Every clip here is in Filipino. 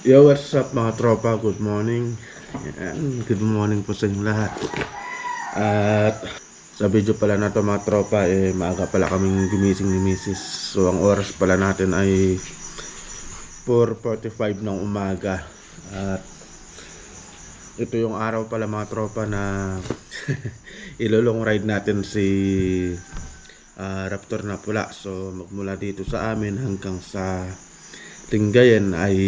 Yo, what's up mga tropa? Good morning. Yan, good morning po sa inyo lahat. At sa video pala na to mga tropa, maaga pala kaming gumising ni Mrs. So ang oras pala natin ay 4:45 ng umaga. At ito yung araw pala mga tropa na ilolong ride natin si Raptor na pula. So magmula dito sa amin hanggang sa Lingayen ay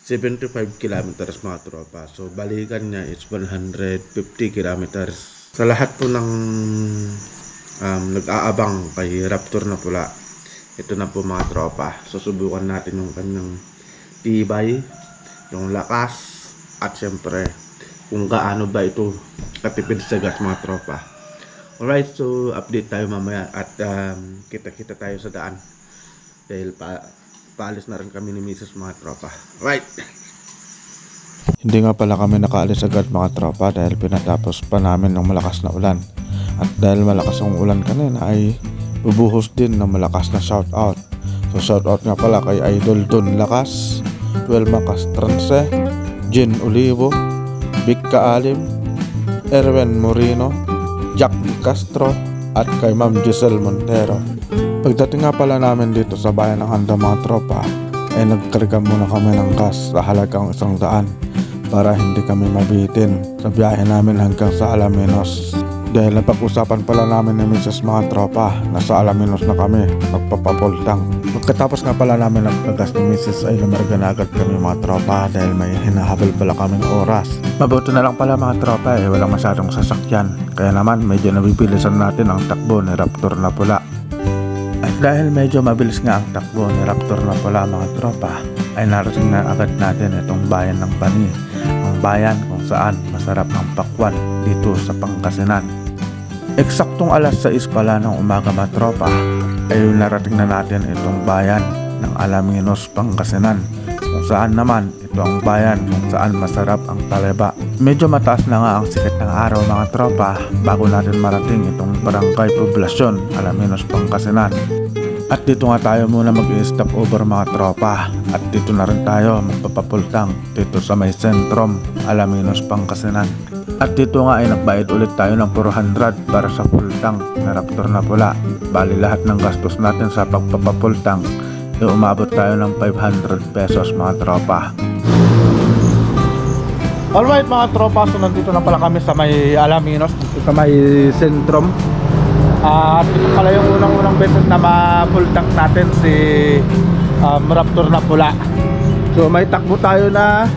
75 kilometers mga tropa. So balikan niya is 150 kilometers. Sa lahat po ng nag-aabang kay Raptor na pula, ito na po mga tropa. Susubukan natin yung kanyang tibay, yung lakas, at syempre kung gaano ba ito katipid sa gas mga tropa. Alright, so update tayo mamaya at kita-kita tayo sa daan dahil paalis na rin kami ni Mrs. mga tropa. Right. Hindi nga pala kami nakaalis agad mga tropa dahil pinatapos pa namin ng malakas na ulan. At dahil malakas ang ulan kanina ay bubuhos din ng malakas na shoutout. So shoutout nga pala kay Idol Don Lakas, Welma Castranse, Jen Olivo, Vic Kaalim, Erwin Moreno, Jack Castro at kay Ma'am Giselle Montero. Pagdating nga pala namin dito sa bayan ng Handa mga tropa ay nagkarga muna kami ng gas sa halagang 100 para hindi kami mabitin sa biyahe namin hanggang sa Alaminos. Dahil napag-usapan pala namin ni Mrs. mga tropa na sa Alaminos na kami magpapapultang. Pagkatapos nga pala namin nagpagas ni Mrs. ay lumarga na agad kami mga tropa dahil may hinahabol pala kaming oras. Mabuti na lang pala mga tropa walang masyadong sasakyan, kaya naman medyo nabibilisan natin ang takbo ni Raptor na pula. At dahil medyo mabilis nga ang takbo ni Raptor na pula mga tropa, ay narating na agad natin itong bayan ng Bani, ang bayan kung saan masarap ang pakwan dito sa Pangasinan. Eksaktong alas 6 pala ng umaga mga tropa, ay narating na natin itong bayan ng Alaminos, Pangasinan, kung saan naman ito ang bayan kung saan masarap ang taleba. Medyo mataas na nga ang sikat ng araw mga tropa bago natin marating itong barangay poblasyon Alaminos, Pangasinan. At dito nga tayo muna mag-i-stop over mga tropa at dito na rin tayo magpapapultang dito sa may sentrom Alaminos, Pangasinan. At dito nga ay nagbayad ulit tayo ng 400 para sa pultang na Raptor na pula. Bali lahat ng gastos natin sa pagpapapultang umabot tayo ng 500 pesos mga tropa. Alright mga tropa, so nandito na pala kami sa may Alaminos, dito sa may sentrom. At ito pala yung unang beses na mapultang natin si Raptor na pula. So may takbo tayo na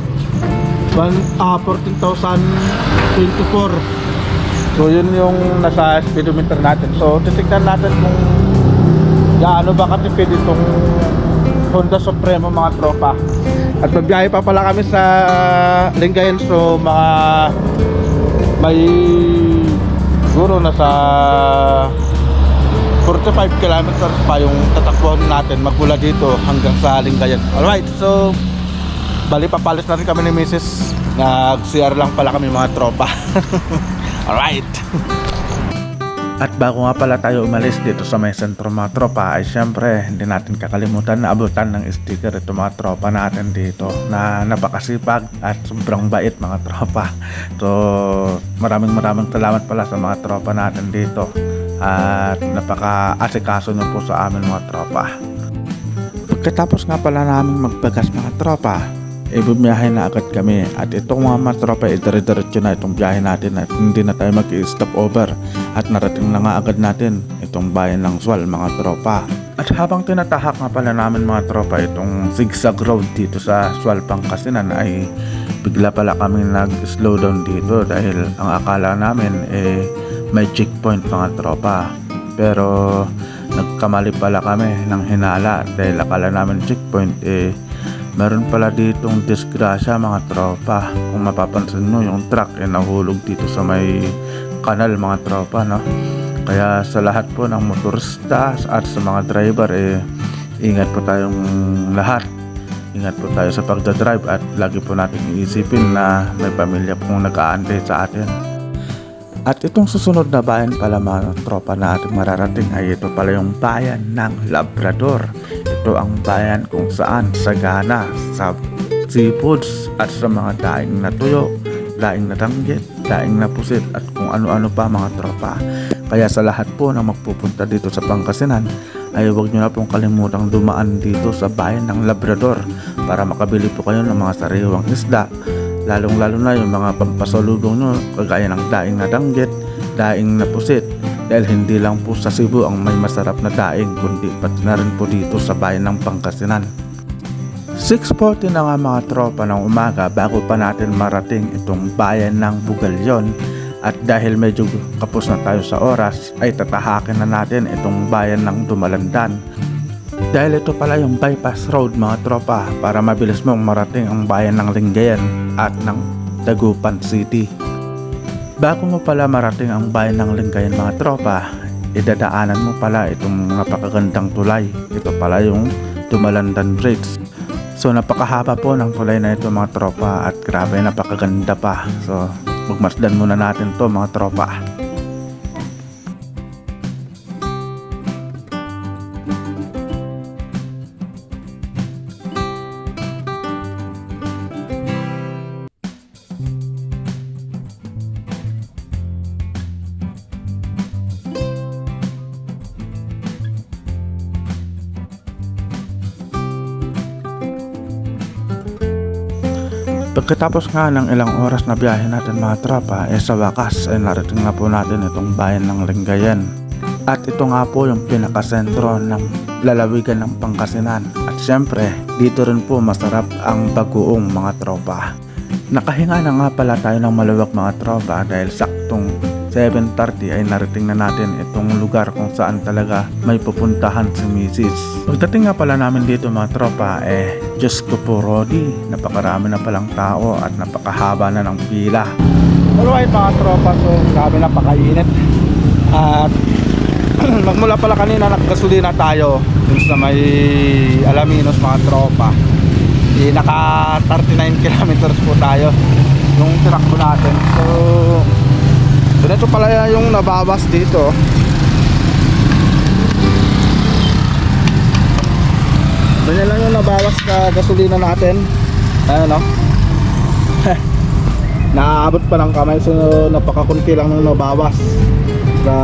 14,024. So yun yung nasa speedometer natin. So titignan natin kung gaano ba katipid itong Honda Supremo mga tropa. At magbiyahe pa pala kami sa Lingayen. So mga may siguro nasa 45 kilometers pa yung tatakbuhan natin magmula dito hanggang sa Lingayen. Alright, so bali papalis na rin kami ni Mrs. Nag-CR lang pala kami mga tropa. Alright. At bago nga pala tayo umalis dito sa may sentro mga tropa ay syempre hindi natin kakalimutan na abutan ng sticker ito mga tropa natin dito na napakasipag at sobrang bait mga tropa. So maraming salamat pala sa mga tropa natin dito at napaka-asikaso nyo po sa amin mga tropa. Pagkatapos nga pala namin magbagas mga tropa, bumiyahe na agad kami at itong mga tropa dire-diretso na itong biyahe natin at hindi na tayo mag-stop over at narating na nga agad natin itong bayan ng Sual mga tropa. At habang tinatahak nga pala namin mga tropa itong zigzag road dito sa Sual, Pangasinan ay bigla pala kami nag-slow down dito dahil ang akala namin may checkpoint mga tropa, pero nagkamali pala kami ng hinala dahil akala namin checkpoint meron pala ditong disgrasya mga tropa. Kung mapapansin nyo yung truck nahulog dito sa may kanal mga tropa, no? Kaya sa lahat po ng motorista at sa mga driver ingat po tayong lahat. Ingat po tayo sa pagdadrive at lagi po natin iisipin na may pamilya pong nag-aantay sa atin. At itong susunod na bayan pala mga tropa na ating mararating ay ito pala yung bayan ng Labrador. Ito ito ang bayan kung saan sagana sa seafoods at sa mga daing na tuyo, daing na danggit, daing na pusit at kung ano-ano pa mga tropa. Kaya sa lahat po na magpupunta dito sa Pangasinan ay huwag nyo na pong kalimutang dumaan dito sa bayan ng Labrador para makabili po kayo ng mga sariwang isda, lalong lalo na yung mga pampasalubong nyo kagaya ng daing na danggit, daing na pusit, dahil hindi lang po sa Cebu ang may masarap na daing kundi pati na rin po dito sa bayan ng Pangasinan. 6:40 na nga mga tropa ng umaga bago pa natin marating itong bayan ng Bugalyon, at dahil medyo kapos na tayo sa oras ay tatahakin na natin itong bayan ng Dumalandan. Dahil ito pala yung bypass road mga tropa para mabilis mong marating ang bayan ng Lingayen at ng Dagupan City. Bago mo pala marating ang bayan ng Lingayen mga tropa, idadaanan mo pala itong napakagandang tulay. Ito pala yung Dumalandan Bridge. So napakahaba po ng tulay na ito mga tropa at grabe napakaganda pa. So magmasdan muna natin to mga tropa. Pagkatapos nga ng ilang oras na biyahe natin mga tropa, sa wakas ay narating na po natin itong bayan ng Lingayen. At ito nga po yung pinakasentro ng lalawigan ng Pangasinan. At syempre, dito rin po masarap ang bagoong mga tropa. Nakahinga na nga pala tayo ng maluwag mga tropa dahil saktong 7:30 ay narating na natin itong lugar kung saan talaga may pupuntahan si Mrs. Pagdating nga pala namin dito mga tropa, Diyos ko po Rodi, napakarami na palang tao at napakahaba na ng pila. Alright mga tropa, so grabe napakainit. At magmula pala kanina naggasolina tayo dun sa may Alaminos mga tropa. Naka 39 kilometers po tayo yung tinakbo natin. So ito pala yung nabawas dito. Ganyan lang yung nabawas sa gasolina natin. Ayan o. Naaabot pa ng kamay. So napakakunti lang yung nabawas sa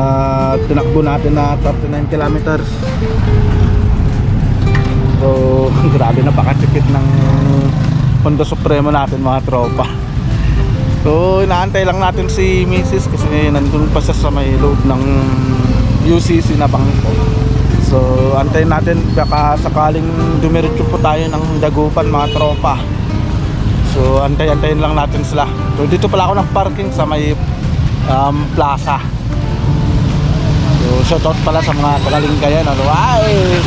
tinakbo natin na 39 kilometers. So grabe napakatipid ng Honda Supremo natin mga tropa. So inaantay lang natin si Mrs. kasi nandun pa siya sa may loob ng UCC na bangko. So antayin natin baka sakaling dumiretso po tayo ng Dagupan mga tropa. So antayin lang natin sila. So dito pala ako nag-parking sa may plaza. So shoutout pala sa mga taga-Lingayen. Ay,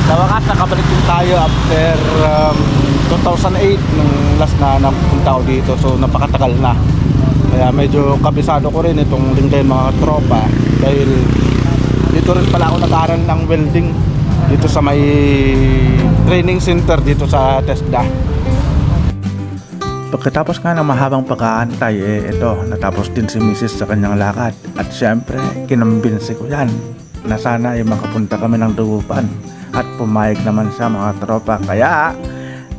sa wakas nakabalik din tayo after 2008 nung last na napunta ako dito. So napakatagal na. Kaya medyo kabisado ko rin itong Lingayen mga tropa. Dahil dito rin pala ako nag-aaral ng welding dito sa may training center dito sa TESDA. Pagkatapos nga ng mahabang pag-aantay, ito, natapos din si Mrs. sa kanyang lakad. At syempre, kinambinsi ko yan na sana ay makapunta kami ng Dagupan. At pumayag naman siya mga tropa. Kaya,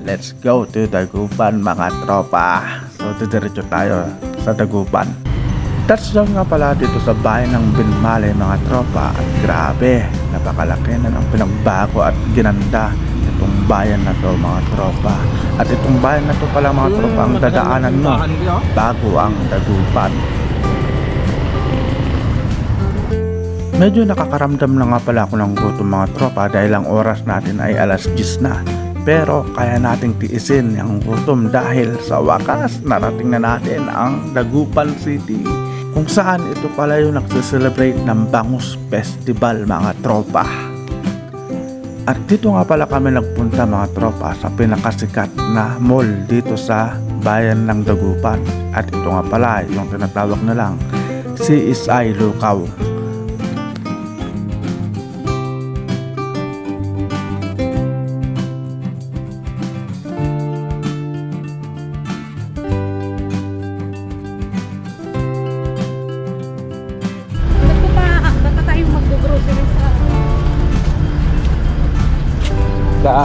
let's go to Dagupan mga tropa. So, didiretso tayo sa Dagupan. Touchdown nga pala dito sa bayan ng Binmalay mga tropa. At grabe, napakalaki na ng pinagbago at ginanda itong bayan na to mga tropa. At itong bayan na to pala mga tropa ang dadaanan mo bago ang Dagupan. Medyo nakakaramdam na nga pala ako ng gutom mga tropa dahil ang oras natin ay alas 10 na. Pero kaya nating tiisin ang gutom dahil sa wakas narating na natin ang Dagupan City, kung saan ito pala yung nagsiselebrate ng Bangus Festival mga tropa. At dito nga pala kami nagpunta mga tropa sa pinakasikat na mall dito sa bayan ng Dagupan. At ito nga pala yung tinatawag na lang CSI Lukaw.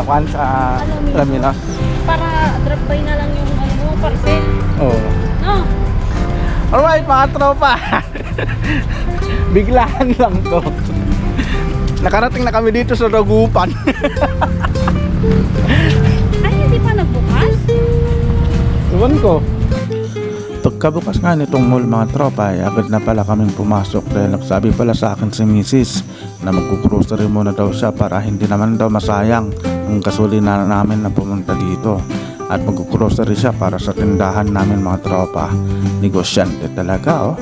kwan sa Laminos. Para drop by na lang yung ano mo, parcel. Oo. No? Alright mga tropa. Biglaan lang to. Nakarating na kami dito sa Dagupan. Ay, hindi pa nagbukas? Iwan ko. Pagkabukas nga nitong mall mga tropa ay agad na pala kaming pumasok dahil nagsabi pala sa akin si Mrs. na magkugrocery muna daw siya para hindi naman daw masayang ang gasolina namin na pumunta dito. At magkugrocery siya para sa tindahan namin mga tropa. Negosyante talaga oh.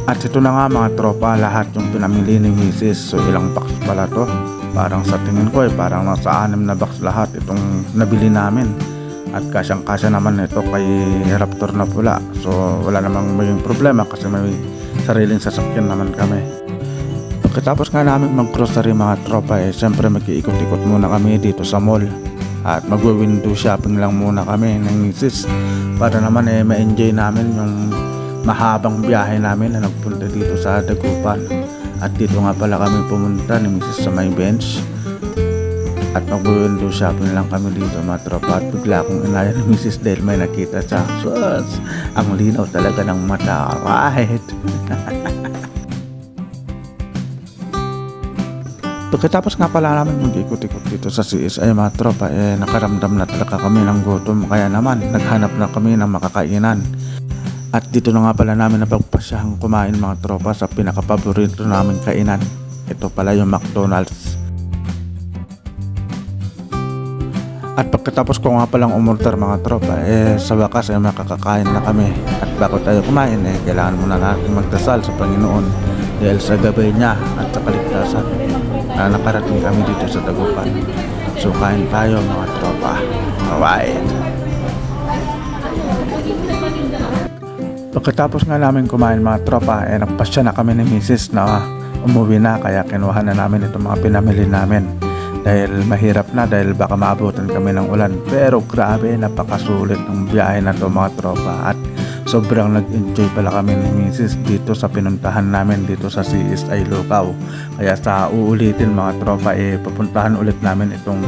At ito na nga mga tropa, lahat yung pinamili ni Mrs. So ilang box pala to. Parang sa tingin ko parang nasa 6 na box lahat itong nabili namin. At kasyang-kasya naman ito kay Raptor na pula. So wala namang may problema kasi may sariling sasakyan naman kami. Pagkatapos nga namin mag-grocery mga tropa syempre mag-iikot-ikot muna kami dito sa mall. At mag-window shopping lang muna kami ng Mrs. Para naman ma-enjoy namin yung mahabang biyahe namin na nagpunta dito sa Dagupan. At dito nga pala kami pumunta ni Mrs. sa may bench. At mag-window shopping lang kami dito mga tropa. At bigla akong inaya ni Mrs. dahil may nakita siya. Sus, ang linaw talaga ng mata. Right? Pagkatapos nga pala namin mag-ikot-ikot dito sa CSI mga tropa nakaramdam na talaga kami ng gutom. Kaya naman naghanap na kami ng makakainan. At dito na nga pala namin napagpasyahang kumain mga tropa sa pinakapaborito namin kainan. Ito pala yung McDonald's. At pagkatapos ko nga palang umorder mga tropa sa wakas makakakain na kami. At bago tayo kumain kailangan muna natin magdasal sa Panginoon dahil sa gabay niya at sa kaligtasan na nakarating kami dito sa Dagupan. So kain tayo mga tropa. Alright. Pagkatapos nga namin kumain mga tropa nagpasya na kami ni Mrs. na umuwi na. Kaya kinuha na namin itong mga pinamili namin. Dahil mahirap na dahil baka maabutan kami ng ulan. Pero grabe napakasulit ng biyahe na to mga tropa. At sobrang nag-enjoy pala kami ni Mrs. dito sa pinuntahan namin dito sa CSI Lucao. Kaya sa uulitin mga tropa papuntahan ulit namin itong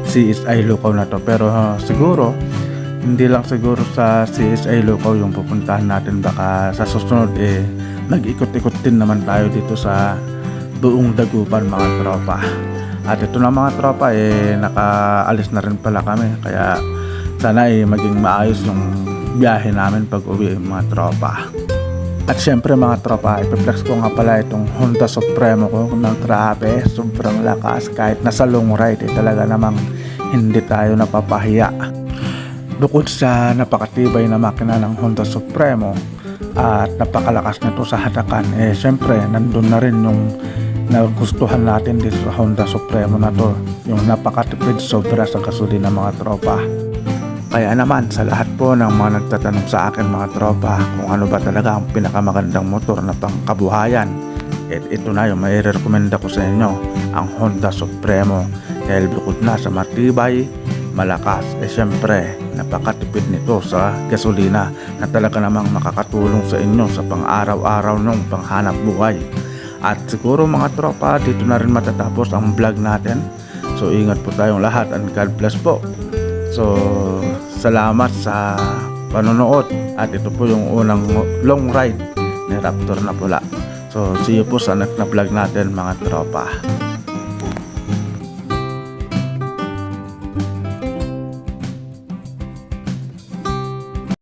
CSI Lucao na to. Pero siguro hindi lang siguro sa CSI Lucao yung pupuntahan natin. Baka sa susunod mag-ikot-ikot din naman tayo dito sa buong Dagupan mga tropa. At ito na mga tropa nakaalis na rin pala kami. Kaya sana maging maayos yung biyahe namin pag uwi mga tropa. At syempre mga tropa ipiplex ko nga pala itong Honda Supremo ko ng grabe. Sobrang lakas kahit nasa long ride talaga namang hindi tayo napapahiya. Bukod sa napakatibay na makina ng Honda Supremo at napakalakas nito sa hatakan syempre nandun na rin yung nagustuhan natin dito sa Honda Supremo na to, yung napakatipid sobra sa gasolina mga tropa. Kaya naman sa lahat po ng mga nagtatanong sa akin mga tropa kung ano ba talaga ang pinakamagandang motor na pangkabuhayan, ito na yung may rekomenda ko sa inyo, ang Honda Supremo. Dahil bukod na sa matibay, malakas, syempre napakatipid nito sa gasolina na talaga namang makakatulong sa inyo sa pang-araw-araw nung panghanap buhay. At siguro mga tropa dito na rin matatapos ang vlog natin. So ingat po tayong lahat and God bless po. So salamat sa panonood. At ito po yung unang long ride ni Raptor na pula. So see you po sa next na vlog natin mga tropa.